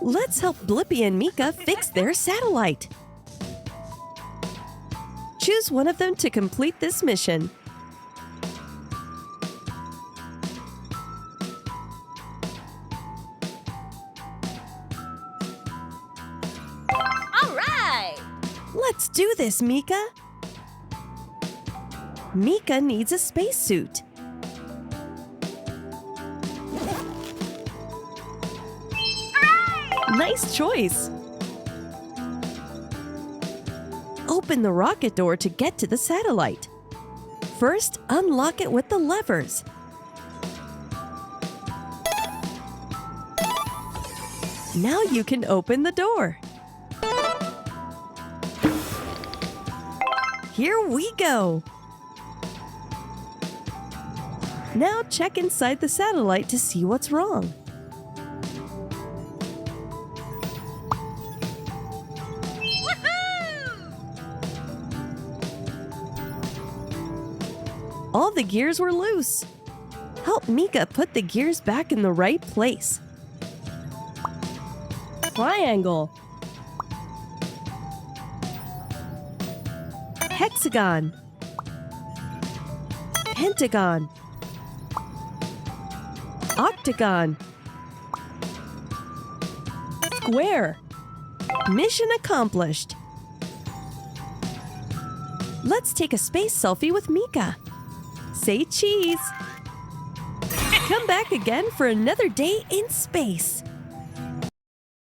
Let's help Blippi and Meekah fix their satellite. Choose one of them to complete this mission. All right! Let's do this, Meekah. Meekah needs a spacesuit. Nice choice! Open the rocket door to get to the satellite. First, unlock it with the levers. Now you can open the door. Here we go! Now check inside the satellite to see what's wrong. All the gears were loose. Help Meekah put the gears back in the right place. Triangle. Hexagon. Pentagon. Octagon. Square. Mission accomplished. Let's take a space selfie with Meekah. Say cheese. Come back again for another day in space.